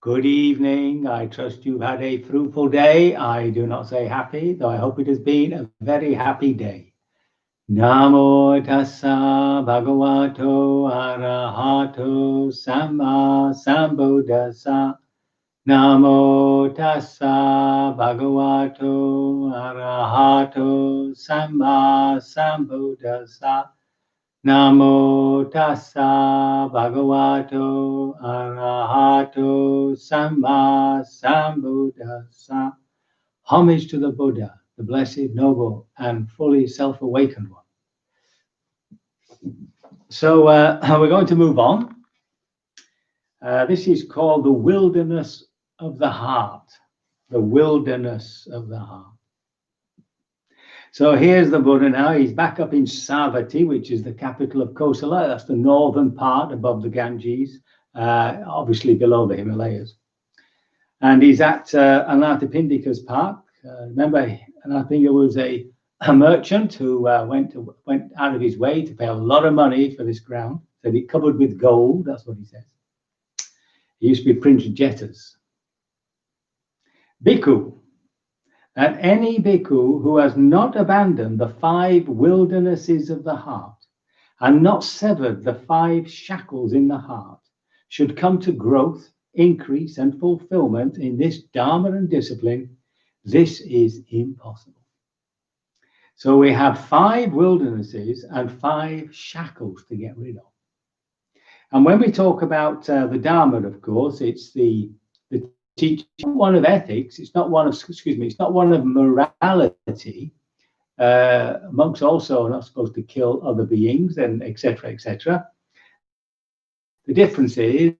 Good evening. I trust you've had a fruitful day. I do not say happy, though I hope it has been a very happy day. Namo tassa bhagavato arahato samma sambuddhassa. Namo tassa bhagavato arahato samma sambuddhassa. Namo tassa bhagavato arahato samma sambuddhassa. Homage to the Buddha, the blessed, noble, and fully self-awakened one. So we're going to move on. This is called the wilderness of the heart. The wilderness of the heart. So here's the Buddha now. He's back up in Savatthi, which is the capital of Kosala. That's the northern part above the Ganges, obviously below the Himalayas. And he's at Anathapindika's park. Remember, Anathapindika was a merchant who went out of his way to pay a lot of money for this ground. Said it covered with gold. That's what he says. He used to be Prince Jeta's. Bhikkhu. That any bhikkhu who has not abandoned the 5 wildernesses of the heart and not severed the 5 shackles in the heart should come to growth, increase, and fulfillment in this dharma and discipline. This is impossible. So we have 5 wildernesses and 5 shackles to get rid of. And when we talk about the dharma, of course, it's the teaching, one of ethics. It's not one of, it's not one of morality. Monks also are not supposed to kill other beings, and etc., etc. The difference is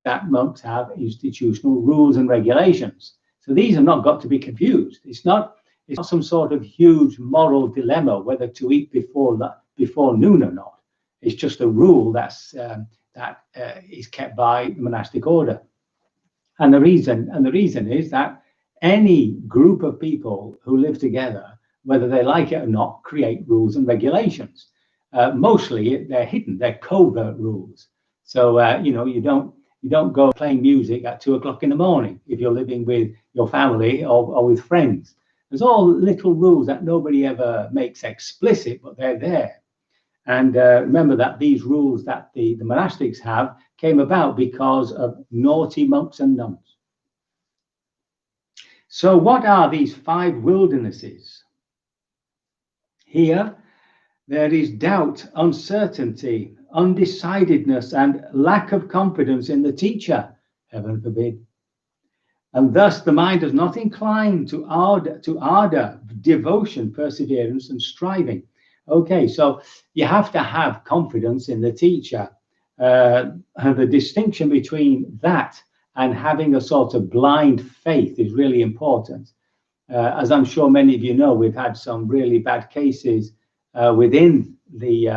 that monks have institutional rules and regulations. So these have not got to be confused. It's not some sort of huge moral dilemma whether to eat before noon or not. It's just a rule that is kept by the monastic order. And the reason is that any group of people who live together, whether they like it or not, create rules and regulations. Mostly they're hidden, they're covert rules. So you don't go playing music at 2 o'clock in the morning if you're living with your family or with friends. There's all little rules that nobody ever makes explicit, but they're there. And remember that these rules that the monastics have came about because of naughty monks and nuns. So what are these 5 wildernesses? Here, there is doubt, uncertainty, undecidedness, and lack of confidence in the teacher, heaven forbid. And thus the mind is not inclined to ardor, devotion, perseverance, and striving. Okay, so you have to have confidence in the teacher. The distinction between that and having a sort of blind faith is really important. As I'm sure many of you know, we've had some really bad cases within the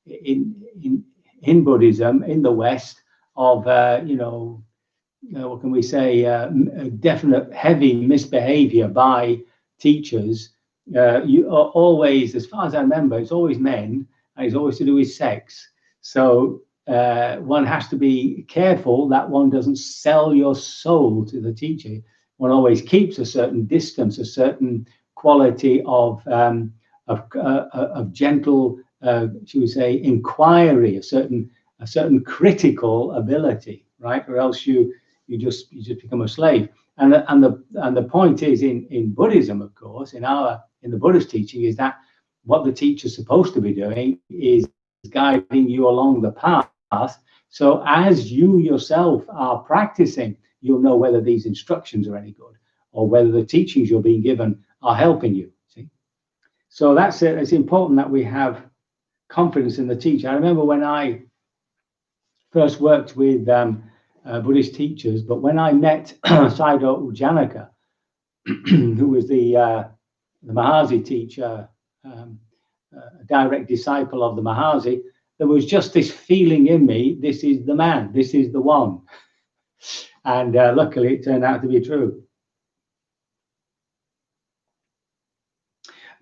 in Buddhism in the West of what can we say, definite heavy misbehavior by teachers. You are always, as far as I remember, it's always men, and it's always to do with sex. So one has to be careful that one doesn't sell your soul to the teacher. One always keeps a certain distance, a certain quality of gentle, should we say, inquiry, a certain critical ability, right? Or else you just become a slave. And the point is in Buddhism, of course, in the Buddhist teaching, is that what the teacher's supposed to be doing is guiding you along the path. So as you yourself are practicing, you'll know whether these instructions are any good or whether the teachings you're being given are helping you. See, so that's it. It's important that we have confidence in the teacher. I remember when I first worked with Buddhist teachers, but when I met Sayadaw U Janaka, who was the Mahasi teacher, a direct disciple of the Mahasi, there was just this feeling in me, this is the man, this is the one. And luckily it turned out to be true.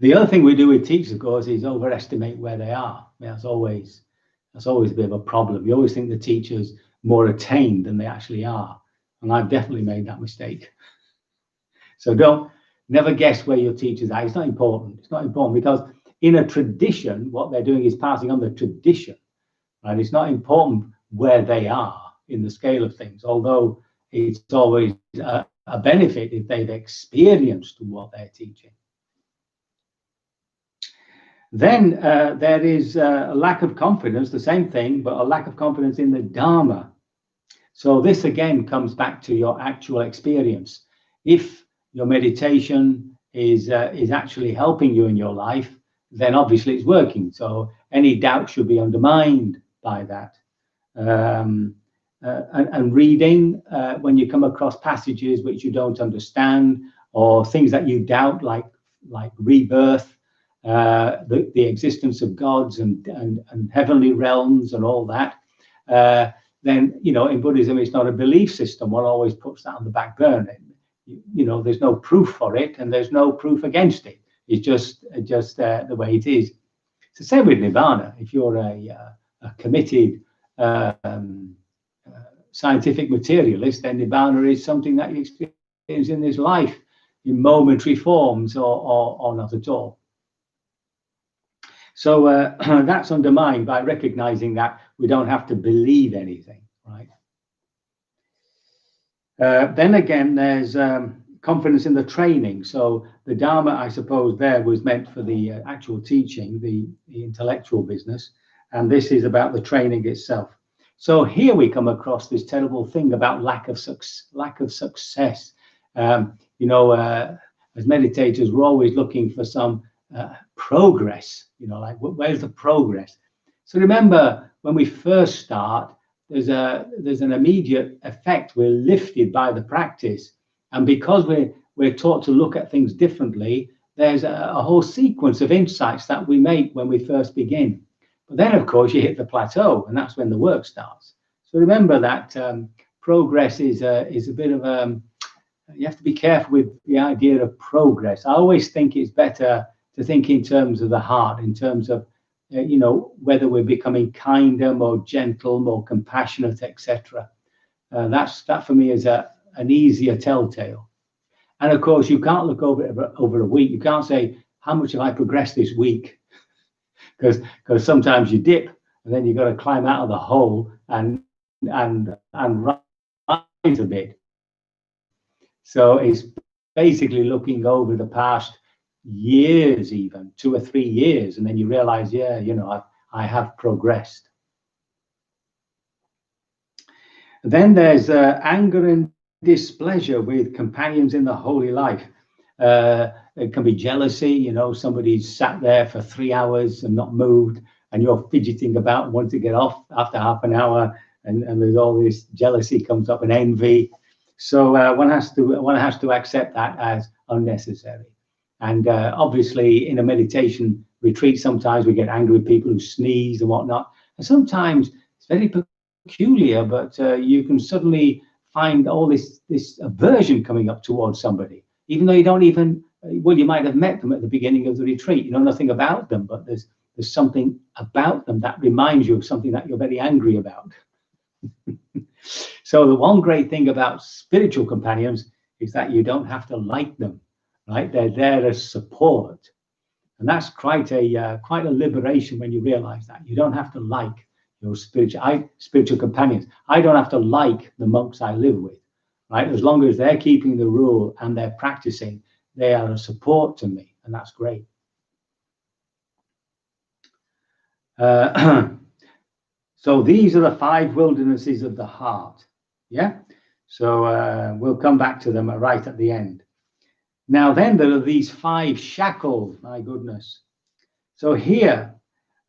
The other thing we do with teachers, of course, is overestimate where they are. I mean, that's always a bit of a problem. You always think the teacher's more attained than they actually are. And I've definitely made that mistake. So never guess where your teacher's at. It's not important. It's not important because in a tradition, what they're doing is passing on the tradition. And it's not important where they are in the scale of things, although it's always a benefit if they've experienced what they're teaching. Then there is a lack of confidence, the same thing, but a lack of confidence in the Dharma. So this again comes back to your actual experience. If your meditation is actually helping you in your life, then obviously it's working. So any doubt should be undermined by that. And reading, when you come across passages which you don't understand or things that you doubt, like rebirth, the existence of gods and heavenly realms and all that, then, you know, in Buddhism, it's not a belief system. One always puts that on the back burner. You know, there's no proof for it and there's no proof against it. It's just the way it is. It's the same with Nibbana. If you're a committed scientific materialist, then Nibbana is something that you experience in this life in momentary forms or not at all. So that's undermined by recognizing that we don't have to believe anything, right? Then again, there's confidence in the training. So the Dharma, I suppose, there was meant for the actual teaching, the intellectual business, and this is about the training itself. So here we come across this terrible thing about lack of success. You know, as meditators, we're always looking for some progress. You know, like where's the progress? So remember, when we first start, there's an immediate effect. We're lifted by the practice, and because we're taught to look at things differently, there's a whole sequence of insights that we make when we first begin. But then, of course, you hit the plateau, and that's when the work starts. So remember that progress is a bit of you have to be careful with the idea of progress. I always think it's better to think in terms of the heart, in terms of you know, whether we're becoming kinder, more gentle, more compassionate, etc. That for me is an easier telltale. And of course, you can't look over a week. You can't say, how much have I progressed this week? Because sometimes you dip and then you've got to climb out of the hole and rise a bit. So it's basically looking over the past years, even 2 or 3 years, and then you realize, yeah, you know, I have progressed. Then there's anger and displeasure with companions in the holy life. It can be jealousy. You know, somebody's sat there for 3 hours and not moved, and you're fidgeting about, want to get off after half an hour, and there's all this jealousy comes up and envy. So one has to accept that as unnecessary. And obviously, in a meditation retreat, sometimes we get angry with people who sneeze and whatnot. And sometimes it's very peculiar, but you can suddenly find all this aversion coming up towards somebody, even though you don't even, well, you might have met them at the beginning of the retreat. You know nothing about them, but there's something about them that reminds you of something that you're very angry about. So the one great thing about spiritual companions is that you don't have to like them, right? They're there as support. And that's quite a liberation when you realize that. You don't have to like your spiritual companions. I don't have to like the monks I live with, right? As long as they're keeping the rule and they're practicing, they are a support to me, and that's great. So these are the 5 wildernesses of the heart. Yeah. So we'll come back to them right at the end. Now then, there are these 5 shackles. My goodness. So here,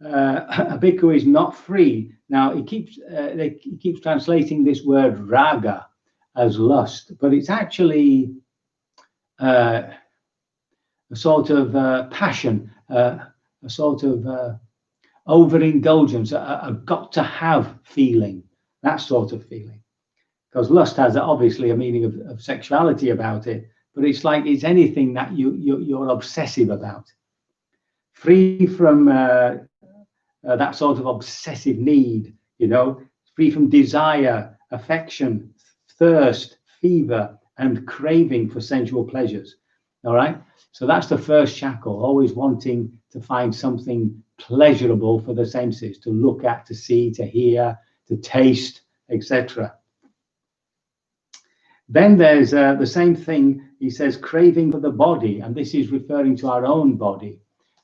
a bhikkhu is not free. Now he keeps translating this word raga as lust, but it's actually a sort of passion, a sort of overindulgence, a got to have feeling, that sort of feeling. Because lust has obviously a meaning of sexuality about it, but it's like it's anything that you're obsessive about. Free from that sort of obsessive need, you know, free from desire, affection, thirst, fever, and craving for sensual pleasures. All right. So that's the first shackle, always wanting to find something pleasurable for the senses, to look at, to see, to hear, to taste, etc. Then there's the same thing, he says, craving for the body, and this is referring to our own body.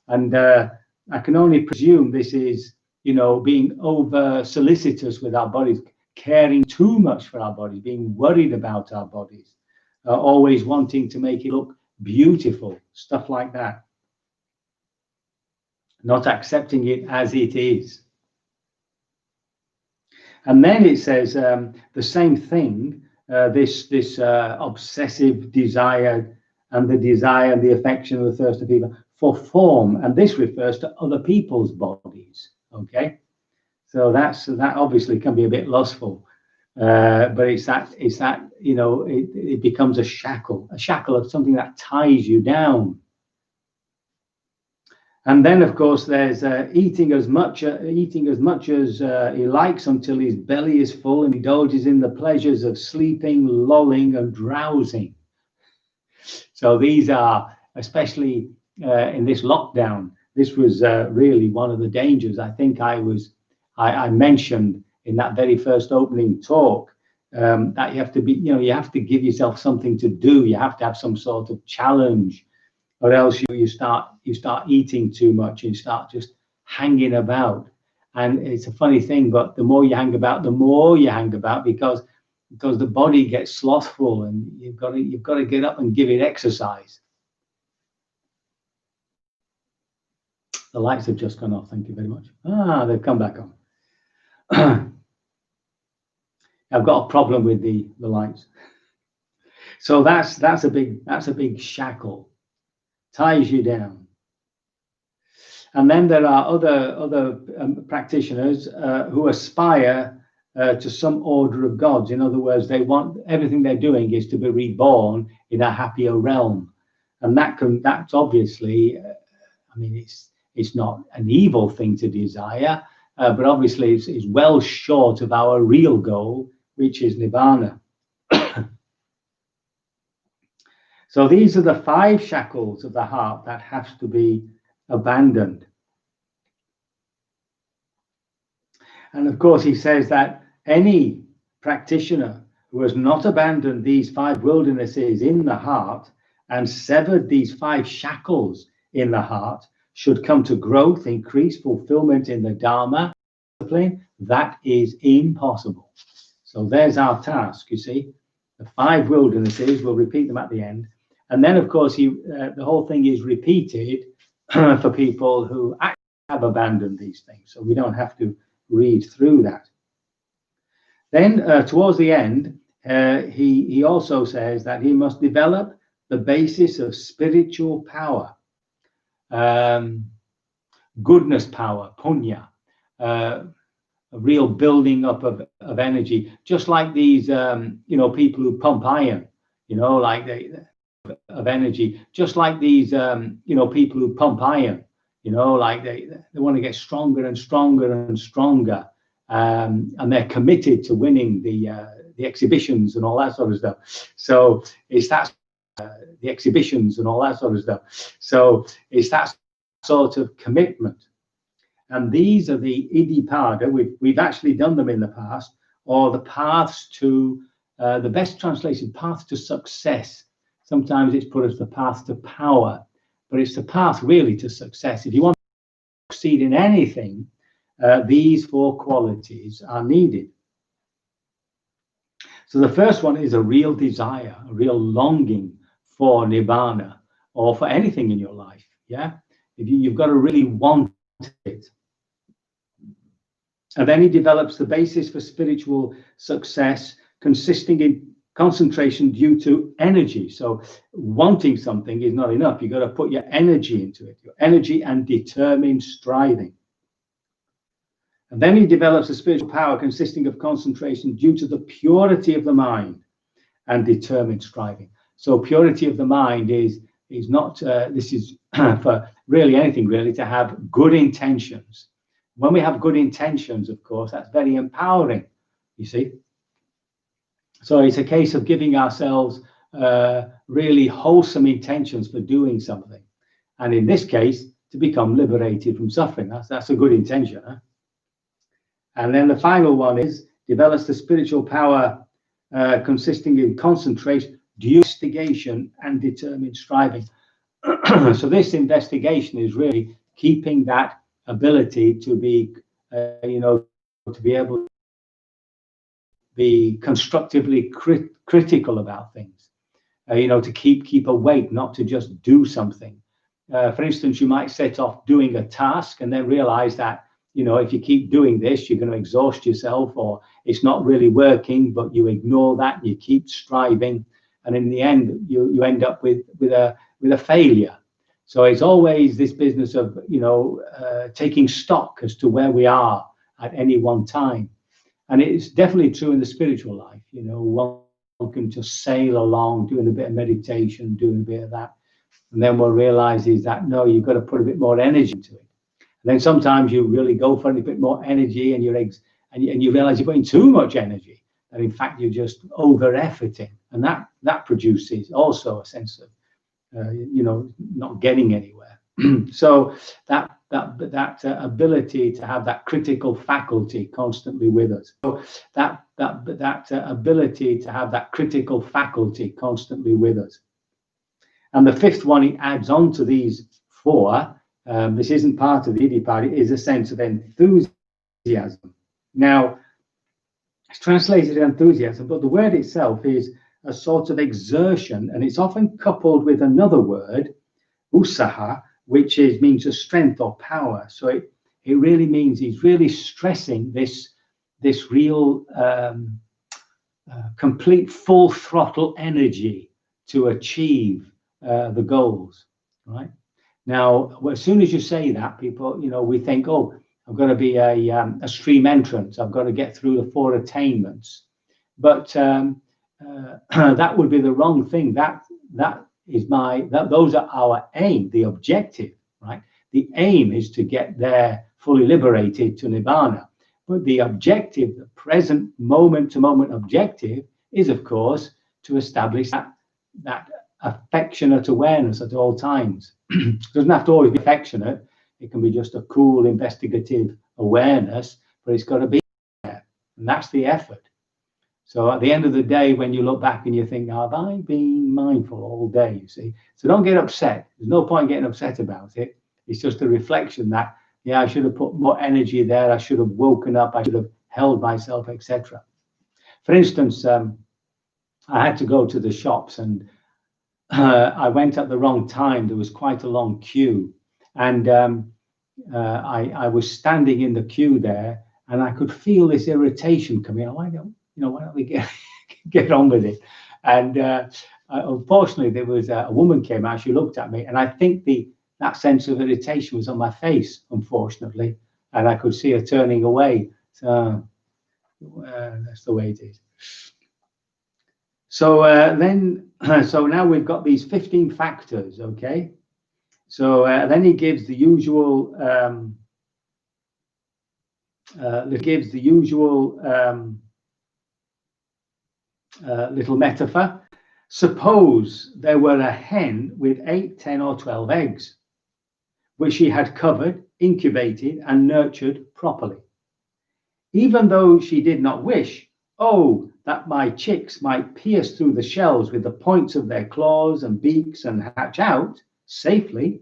And I can only presume this is, being over solicitous with our bodies, caring too much for our bodies, being worried about our bodies, always wanting to make it look beautiful, stuff like that. Not accepting it as it is. And then it says the same thing, this obsessive desire and the affection and the thirst of people for form, and this refers to other people's bodies. Okay, so that obviously can be a bit lustful, but it's that it becomes a shackle of something that ties you down. And then, of course, there's eating as much as he likes until his belly is full, and indulges in the pleasures of sleeping, lolling, and drowsing. So these are, especially in this lockdown, this was really one of the dangers. I think I mentioned in that very first opening talk that you have to be, you have to give yourself something to do. You have to have some sort of challenge, or else you start eating too much and you start just hanging about. And it's a funny thing, but the more you hang about, because the body gets slothful, and you've got to get up and give it exercise. The lights have just gone off. Thank you very much. They've come back on. I've got a problem with the lights. So that's a big shackle, ties you down. And then there are other practitioners who aspire to some order of gods. In other words, they want, everything they're doing is to be reborn in a happier realm, and that's obviously, it's not an evil thing to desire, but obviously it's well short of our real goal, which is nirvana. So these are the 5 shackles of the heart that have to be abandoned. And of course, he says that any practitioner who has not abandoned these 5 wildernesses in the heart and severed these 5 shackles in the heart should come to growth, increase, fulfillment in the Dharma discipline. That is impossible. So there's our task, you see. The 5 wildernesses, we'll repeat them at the end. And then, of course, the whole thing is repeated for people who actually have abandoned these things. So we don't have to read through that. Then towards the end, he also says that he must develop the basis of spiritual power, goodness power, punya, a real building up of energy, just like these, people who pump iron, of energy, just like these, people who pump iron, they want to get stronger and stronger and stronger, and they're committed to winning the exhibitions and all that sort of stuff. So it's that the exhibitions and all that sort of stuff. So it's that sort of commitment. And these are the iddhipada. We've actually done them in the past, or the paths to the best translation, path to success. Sometimes it's put as the path to power, but it's the path really to success. If you want to succeed in anything, these 4 qualities are needed. So the first one is a real desire, a real longing for nirvana, or for anything in your life. Yeah, if you've got to really want it. And then he develops the basis for spiritual success, consisting in concentration due to energy. So wanting something is not enough. You've got to put your energy into it, your energy and determined striving. And then he develops a spiritual power consisting of concentration due to the purity of the mind and determined striving. So purity of the mind is not, this is for really anything, really, to have good intentions. When we have good intentions, of course, that's very empowering, you see. So it's a case of giving ourselves really wholesome intentions for doing something. And in this case, to become liberated from suffering. That's a good intention. Huh? And then the final one is develops the spiritual power consisting in concentration, investigation, and determined striving. So this investigation is really keeping that ability to be, to be able to be constructively critical about things. To keep awake, not to just do something. For instance, you might set off doing a task and then realize that, if you keep doing this, you're going to exhaust yourself, or it's not really working, but you ignore that and you keep striving. And in the end, you end up with a failure. So it's always this business of, taking stock as to where we are at any one time. And it's definitely true in the spiritual life. One can just sail along, doing a bit of meditation, doing a bit of that. And then one realizes that, no, you've got to put a bit more energy into it. And then sometimes you really go for a bit more energy, and you realize you're putting too much energy. And in fact, you're just over-efforting. And that produces also a sense of, not getting anywhere. So that ability to have that critical faculty constantly with us. So that ability to have that critical faculty constantly with us. And the fifth one, it adds on to these four. This isn't part of the idiopathic, it is a sense of enthusiasm. Now, it's translated enthusiasm, but the word itself is a sort of exertion, and it's often coupled with another word, usaha, which means a strength or power. So it really means he's really stressing this real complete full throttle energy to achieve the goals, right? Now, as soon as you say that, people, we think, oh, I've got to be a stream entrant. I've got to get through the 4 attainments. But that would be the wrong thing. Those are our aim, the objective, right? The aim is to get there fully liberated to nirvana. But the objective, the present moment-to-moment objective, is, of course, to establish that affectionate awareness at all times. It doesn't have to always be affectionate. It can be just a cool investigative awareness, but it's got to be there. And that's the effort. So at the end of the day, when you look back and you think, have I been mindful all day, you see? So don't get upset. There's no point getting upset about it. It's just a reflection that, yeah, I should have put more energy there. I should have woken up. I should have held myself, etc. For instance, I had to go to the shops, and I went at the wrong time. There was quite a long queue, and I was standing in the queue there, and I could feel this irritation coming. Why don't we get on with it? And unfortunately, there was a woman came out. She looked at me, and I think that sense of irritation was on my face, unfortunately, and I could see her turning away. So that's the way it is. So so now we've got these 15 factors, okay? So then he gives the usual little metaphor. Suppose there were a hen with 8, 10, or 12 eggs, which she had covered, incubated, and nurtured properly. Even though she did not wish, oh, that my chicks might pierce through the shells with the points of their claws and beaks and hatch out safely,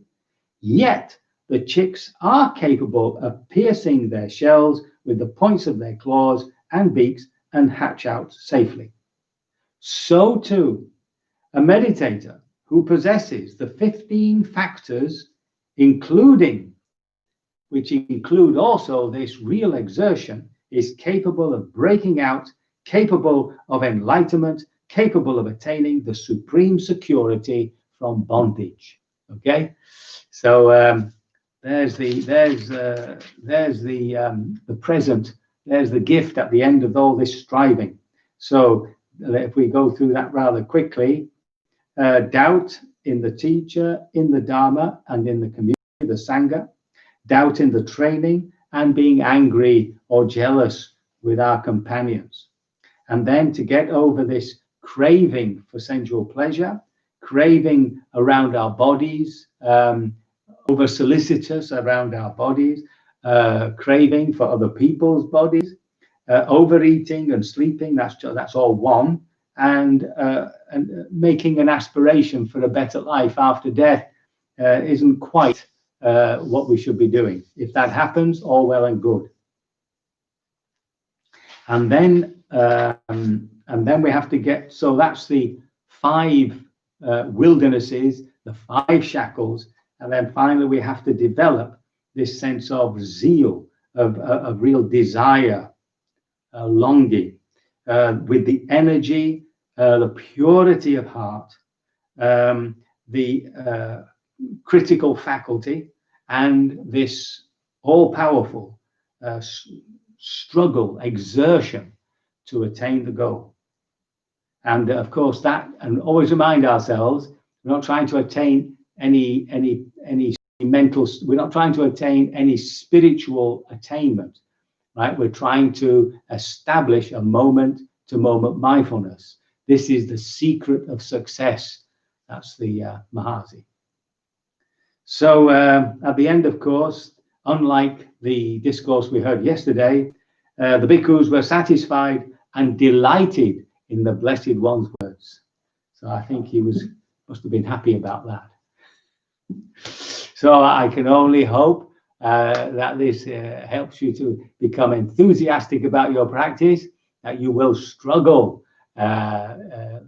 yet the chicks are capable of piercing their shells with the points of their claws and beaks and hatch out safely. So too, a meditator who possesses the 15 factors, which include also this real exertion, is capable of breaking out, capable of enlightenment, capable of attaining the supreme security from bondage. Okay, so there's the present. There's the gift at the end of all this striving. So if we go through that rather quickly, doubt in the teacher, in the Dharma, and in the community, the Sangha, doubt in the training, and being angry or jealous with our companions. and then to get over this craving for sensual pleasure, craving around our bodies, over solicitous around our bodies, craving for other people's bodies, overeating and sleeping. That's all one, and making an aspiration for a better life after death isn't quite what we should be doing. If that happens, all well and good. And then we have to get, so that's the 5 wildernesses, the 5 shackles, and then finally we have to develop this sense of zeal, of real desire, longing, with the energy, the purity of heart, the critical faculty, and this all-powerful struggle, exertion to attain the goal. And of course that, and always remind ourselves, we're not trying to attain any mental, we're not trying to attain any spiritual attainment, right? We're trying to establish a moment-to-moment mindfulness. This is the secret of success. That's the Mahasi. So at the end, of course, unlike the discourse we heard yesterday, the bhikkhus were satisfied and delighted in the Blessed One's words. So I think he must have been happy about that. So I can only hope that this helps you to become enthusiastic about your practice, that you will struggle. The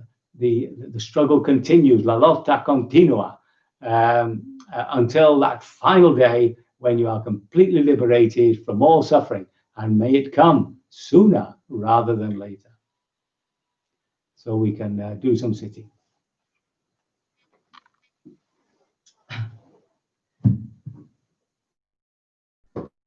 struggle continues, la lotta continua, until that final day when you are completely liberated from all suffering, and may it come sooner rather than later. So we can do some sitting.